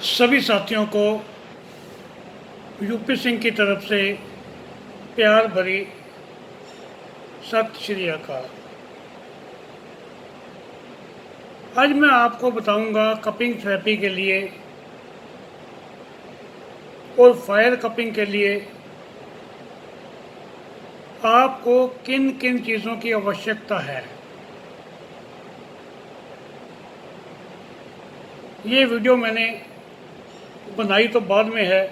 सभी साथियों को यूपी सिंह की तरफ से प्यार भरी सत श्री अकाल। आज मैं आपको बताऊंगा कपिंग थेरेपी के लिए और फायर कपिंग के लिए आपको किन किन चीज़ों की आवश्यकता है। ये वीडियो मैंने बनाई तो बाद में है,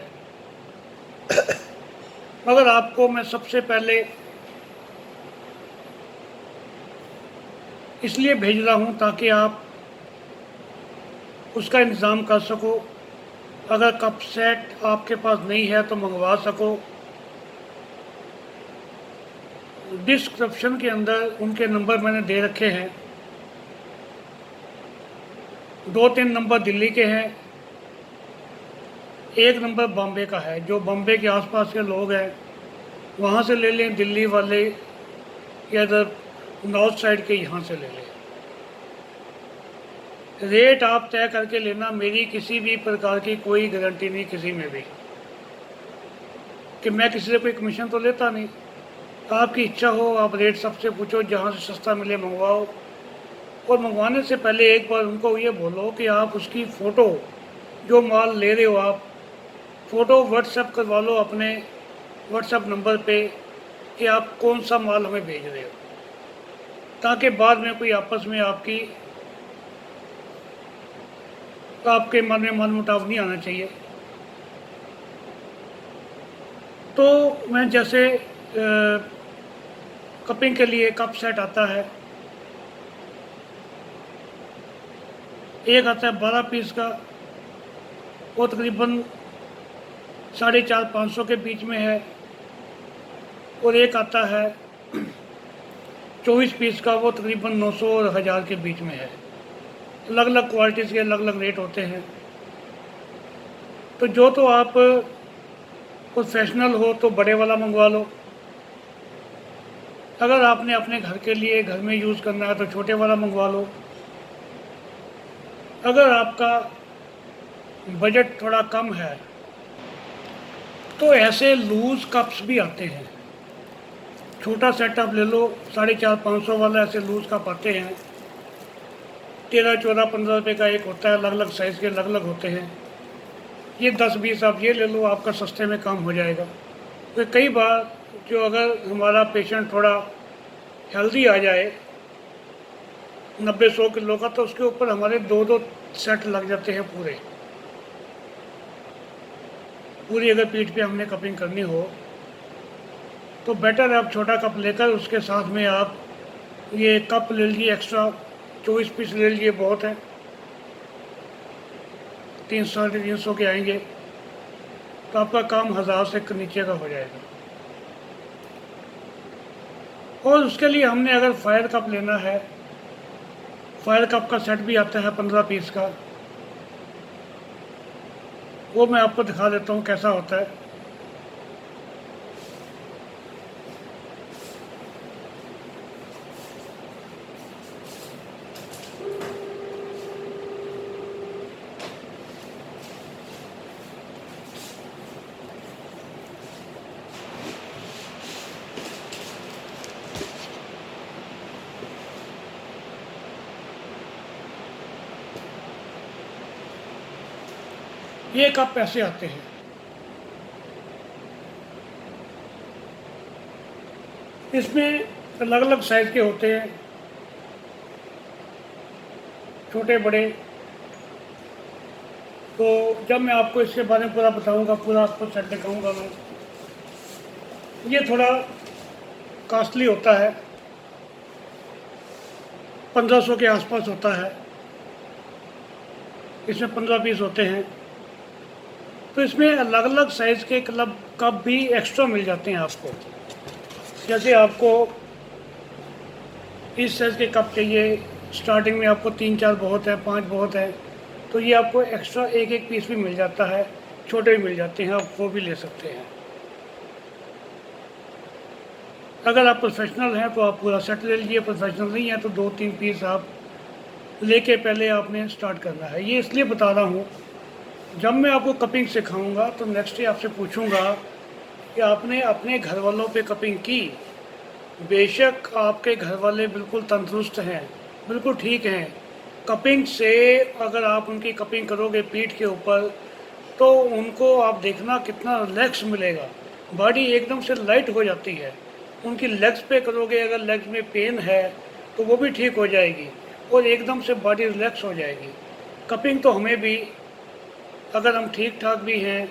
मगर आपको मैं सबसे पहले इसलिए भेज रहा हूँ ताकि आप उसका इंतज़ाम कर सको। अगर कप सेट आपके पास नहीं है तो मंगवा सको। डिस्क्रिप्शन के अंदर उनके नंबर मैंने दे रखे हैं। 2-3 नंबर दिल्ली के हैं, एक नंबर बॉम्बे का है। जो बॉम्बे के आसपास के लोग हैं वहाँ से ले लें, दिल्ली वाले या इधर नॉर्थ साइड के यहाँ से ले लें। रेट आप तय करके लेना, मेरी किसी भी प्रकार की कोई गारंटी नहीं किसी में भी, कि मैं किसी से कोई कमीशन तो लेता नहीं। आपकी इच्छा हो आप रेट सबसे पूछो, जहाँ से सस्ता मिले मंगवाओ। और मंगवाने से पहले एक बार उनको ये बोलो कि आप उसकी फ़ोटो, जो माल ले रहे हो आप, फ़ोटो व्हाट्सएप करवा लो अपने व्हाट्सएप नंबर पे कि आप कौन सा माल हमें भेज रहे हो, ताकि बाद में कोई आपस में आपके मन में मनमुटाव नहीं आना चाहिए। तो मैं जैसे कपिंग के लिए कप सेट आता है, एक आता है 12 पीस का, वो तकरीबन 450-500 के बीच में है। और एक आता है 24 पीस का, वो तकरीबन 900 और 1000 के बीच में है। अलग अलग क्वालिटीज़ के अलग अलग रेट होते हैं। तो जो तो आप प्रोफेशनल हो तो बड़े वाला मंगवा लो। अगर आपने अपने घर के लिए घर में यूज़ करना है तो छोटे वाला मंगवा लो। अगर आपका बजट थोड़ा कम है तो ऐसे लूज़ कप्स भी आते हैं। छोटा सेटअप ले लो, 450-500 वाला ऐसे लूज़ कप आते हैं। 13-14-15 रुपये का एक होता है, अलग अलग साइज़ के अलग अलग होते हैं। ये 10-20 आप ये ले लो, आपका सस्ते में काम हो जाएगा। तो कई बार जो अगर हमारा पेशेंट थोड़ा हेल्दी आ जाए 90-100 किलो का, तो उसके ऊपर हमारे 2-2 सेट लग जाते हैं पूरी अगर पीठ पे हमने कपिंग करनी हो तो बेटर है आप छोटा कप लेकर उसके साथ में आप ये कप ले लीजिए एक्स्ट्रा। 24 पीस ले लीजिए, बहुत है, 300-350 के आएंगे, तो आपका काम 1000 से नीचे का हो जाएगा। और उसके लिए हमने अगर फायर कप लेना है, फायर कप का सेट भी आता है 15 पीस का, वो मैं आपको दिखा देता हूँ कैसा होता है। ये कप ऐसे आते हैं। इसमें अलग अलग साइज़ के होते हैं, छोटे बड़े। तो जब मैं आपको इसके बारे में पूरा बताऊंगा, पूरा आपको सेट दिखाऊंगा मैं। ये थोड़ा कॉस्टली होता है, 1500 के आसपास होता है। इसमें 15 पीस होते हैं। तो इसमें अलग अलग साइज़ के कप भी एक्स्ट्रा मिल जाते हैं आपको। जैसे आपको इस साइज़ के कप चाहिए, स्टार्टिंग में आपको 3-4 बहुत है, 5 बहुत है, तो ये आपको एक्स्ट्रा एक पीस भी मिल जाता है। छोटे भी मिल जाते हैं, आप वो भी ले सकते हैं। अगर आप प्रोफेशनल हैं तो आप पूरा सेट ले लीजिए, प्रोफेशनल नहीं है तो 2-3 पीस आप लेके पहले आपने स्टार्ट करना है। ये इसलिए बता रहा हूँ जब मैं आपको कपिंग सिखाऊंगा तो नेक्स्ट डे आपसे पूछूंगा कि आपने अपने घर वालों पे कपिंग की। बेशक आपके घर वाले बिल्कुल तंदुरुस्त हैं, बिल्कुल ठीक हैं, कपिंग से अगर आप उनकी कपिंग करोगे पीठ के ऊपर तो उनको आप देखना कितना रिलैक्स मिलेगा, बॉडी एकदम से लाइट हो जाती है। उनकी लेग्स पे करोगे, अगर लेग्स में पेन है तो वो भी ठीक हो जाएगी और एकदम से बॉडी रिलैक्स हो जाएगी। कपिंग तो हमें भी, अगर हम ठीक ठाक भी हैं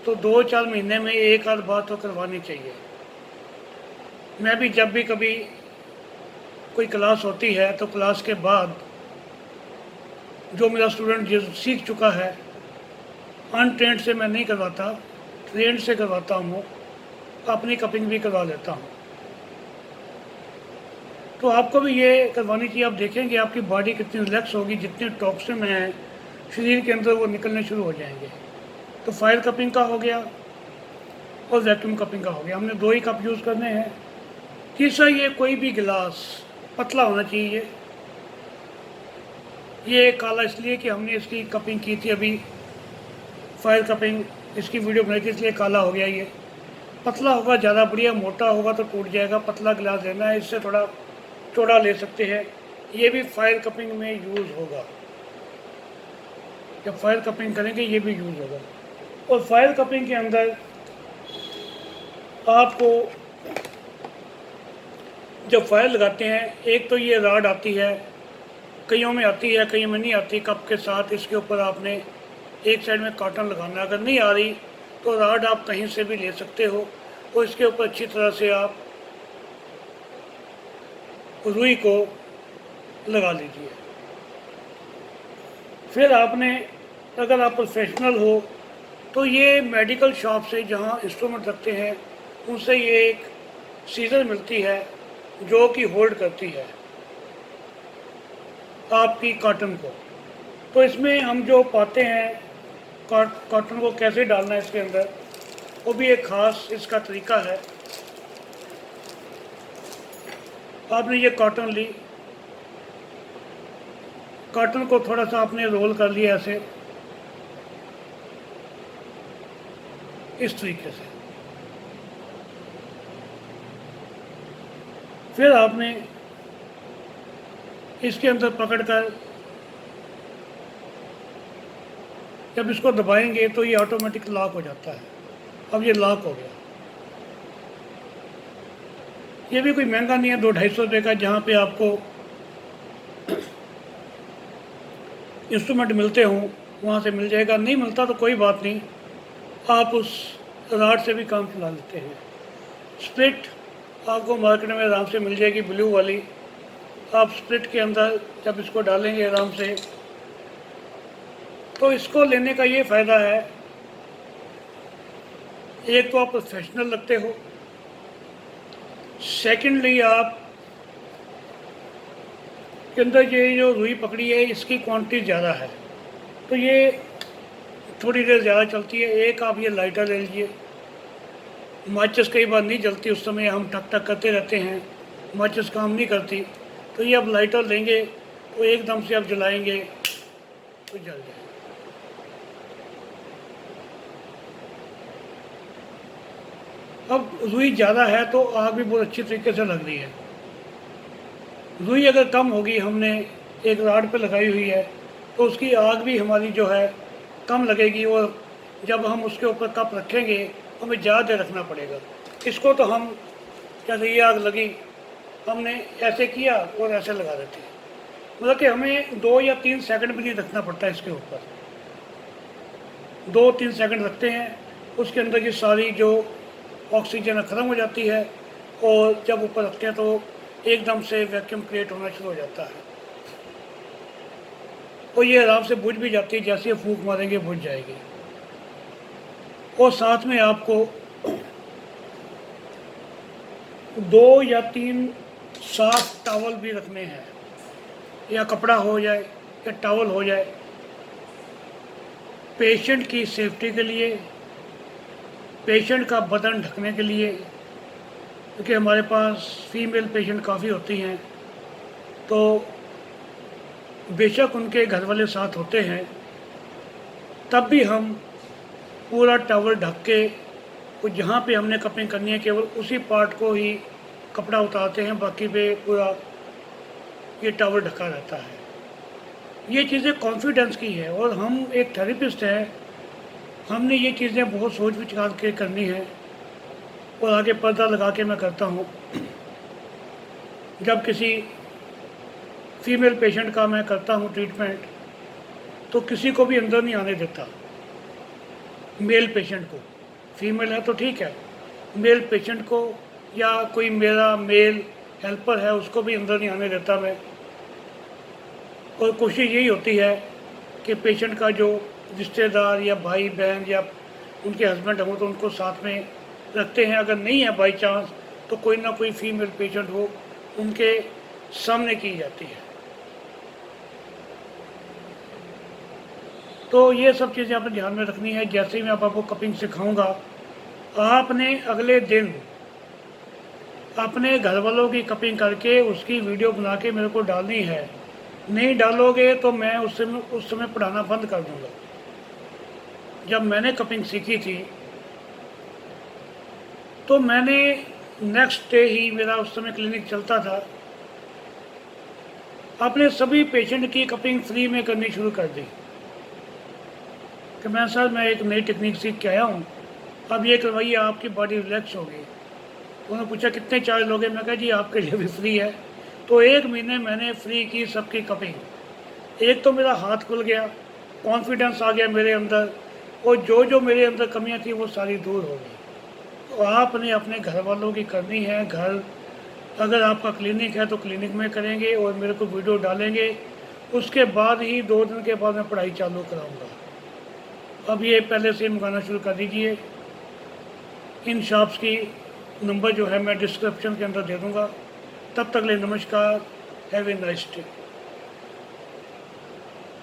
तो 2-4 महीने में एक आध बार तो करवानी चाहिए। मैं भी जब भी कभी कोई क्लास होती है तो क्लास के बाद जो मेरा स्टूडेंट जो सीख चुका है, अनट्रेंड से मैं नहीं करवाता, ट्रेंड से करवाता हूँ, अपनी कपिंग भी करवा लेता हूँ। तो आपको भी ये करवानी चाहिए। आप देखेंगे आपकी बॉडी कितनी रिलैक्स होगी, जितने टॉक्सिन हैं शरीर के अंदर वो निकलने शुरू हो जाएंगे। तो फायर कपिंग का हो गया और वैक्यूम कपिंग का हो गया, हमने 2 ही कप यूज़ करने हैं। तीसरा, ये कोई भी गिलास पतला होना चाहिए। ये काला इसलिए कि हमने इसकी कपिंग की थी अभी, फायर कपिंग, इसकी वीडियो बनाई थी इसलिए काला हो गया। ये पतला होगा ज़्यादा बढ़िया, मोटा होगा तो टूट जाएगा। पतला गिलास लेना है, इससे थोड़ा चौड़ा ले सकते हैं। ये भी फायर कपिंग में यूज़ होगा, जब फायर कपिंग करेंगे ये भी यूज़ होगा। और फायर कपिंग के अंदर आपको जब फायर लगाते हैं, एक तो ये रॉड आती है, कईयों में आती है कईयों में नहीं आती, कप के साथ इसके ऊपर आपने एक साइड में कॉटन लगाना। अगर नहीं आ रही तो रॉड आप कहीं से भी ले सकते हो और इसके ऊपर अच्छी तरह से आप रुई को लगा लीजिए। फिर आपने, अगर आप प्रोफेशनल हो तो ये मेडिकल शॉप से जहाँ इंस्ट्रूमेंट रखते हैं उनसे ये एक सीजर मिलती है जो कि होल्ड करती है आपकी कॉटन को। तो इसमें हम जो पाते हैं कॉटन को कैसे डालना है इसके अंदर, वो भी एक ख़ास इसका तरीका है। आपने ये कॉटन ली, कॉटन को थोड़ा सा आपने रोल कर लिया ऐसे, इस तरीके से। फिर आपने इसके अंदर पकड़कर जब इसको दबाएंगे तो ये ऑटोमेटिक लॉक हो जाता है। अब ये लॉक हो गया। ये भी कोई महंगा नहीं है, 200-250 रुपये का, जहाँ पे आपको इंस्ट्रूमेंट मिलते हों वहाँ से मिल जाएगा। नहीं मिलता तो कोई बात नहीं, आप उस रॉड से भी काम चला लेते हैं। स्प्लिट आपको मार्केट में आराम से मिल जाएगी, ब्लू वाली। आप स्प्लिट के अंदर जब इसको डालेंगे आराम से, तो इसको लेने का ये फ़ायदा है, एक तो आप प्रोफेशनल लगते हो, सेकेंडली आप के अंदर ये जो रुई पकड़ी है इसकी क्वांटिटी ज़्यादा है तो ये थोड़ी देर ज़्यादा चलती है। एक आप ये लाइटर ले लीजिए, माचिस कई बार नहीं जलती, उस समय हम टक टक करते रहते हैं, माचिस काम नहीं करती, तो ये आप लाइटर लेंगे तो एकदम से आप जलाएंगे तो जल जाए। अब रुई ज़्यादा है तो आग भी बहुत अच्छी तरीके से लग रही है। रुई अगर कम होगी, हमने एक रॉड पे लगाई हुई है, तो उसकी आग भी हमारी जो है कम लगेगी और जब हम उसके ऊपर कप रखेंगे तो हमें ज़्यादा देर रखना पड़ेगा। इसको तो हम जैसे ये आग लगी, हमने ऐसे किया और ऐसे लगा देते हैं, मतलब कि हमें 2 या 3 सेकंड भी नहीं रखना पड़ता। इसके ऊपर 2-3 सेकंड रखते हैं, उसके अंदर की सारी जो ऑक्सीजन ख़त्म हो जाती है और जब ऊपर रखते हैं तो एकदम से वैक्यूम क्रिएट होना शुरू हो जाता है और ये आराम से बुझ भी जाती है, जैसे फूंक मारेंगे बुझ जाएगी। और साथ में आपको 2 या 3 साफ टॉवल भी रखने हैं, या कपड़ा हो जाए या टॉवल हो जाए, पेशेंट की सेफ्टी के लिए, पेशेंट का बदन ढकने के लिए, क्योंकि हमारे पास फीमेल पेशेंट काफ़ी होती हैं, तो बेशक उनके घर वाले साथ होते हैं तब भी हम पूरा टॉवल ढक के, वो जहाँ पे हमने कपिंग करनी है केवल उसी पार्ट को ही कपड़ा उतारते हैं, बाकी पे पूरा ये टॉवल ढका रहता है। ये चीज़ें कॉन्फिडेंस की है, और हम एक थेरेपिस्ट हैं, हमने ये चीज़ें बहुत सोच विचार के करनी है, और आगे पर्दा लगा के मैं करता हूँ। जब किसी फीमेल पेशेंट का मैं करता हूँ ट्रीटमेंट, तो किसी को भी अंदर नहीं आने देता। मेल पेशेंट को, फीमेल है तो ठीक है, मेल पेशेंट को या कोई मेरा मेल हेल्पर है उसको भी अंदर नहीं आने देता मैं। और कोशिश यही होती है कि पेशेंट का जो रिश्तेदार या भाई बहन या उनके हस्बैंड हो तो उनको साथ में रखते हैं। अगर नहीं है बाई चांस तो कोई ना कोई फीमेल पेशेंट हो, उनके सामने की जाती है। तो ये सब चीज़ें आपने ध्यान में रखनी है। जैसे ही मैं आपको कपिंग सिखाऊंगा, आपने अगले दिन अपने घर वालों की कपिंग करके उसकी वीडियो बना के मेरे को डालनी है। नहीं डालोगे तो मैं उस समय पढ़ाना बंद कर दूंगा। जब मैंने कपिंग सीखी थी तो मैंने नेक्स्ट डे ही, मेरा उस समय क्लिनिक चलता था, अपने सभी पेशेंट की कपिंग फ्री में करनी शुरू कर दी कि मैं सर मैं एक नई टेक्निक सीख के आया हूँ, अब ये करवाइए, आपकी बॉडी रिलैक्स होगी। उन्होंने पूछा कितने चार्ज लोगे, मैं कहा जी आपके लिए भी फ्री है। तो 1 महीने मैंने फ्री की सबकी कपिंग। एक तो मेरा हाथ खुल गया, कॉन्फिडेंस आ गया मेरे अंदर, और जो मेरे अंदर कमियां थी वो सारी दूर हो गई। तो आपने अपने घर वालों की करनी है। घर, अगर आपका क्लिनिक है तो क्लिनिक में करेंगे और मेरे को वीडियो डालेंगे, उसके बाद ही 2 दिन के बाद मैं पढ़ाई चालू कराऊंगा। अब ये पहले से मंगाना शुरू कर दीजिए। इन शॉप्स की नंबर जो है मैं डिस्क्रिप्शन के अंदर दे दूंगा। तब तक ले नमस्कार, हैव ए नाइस डे।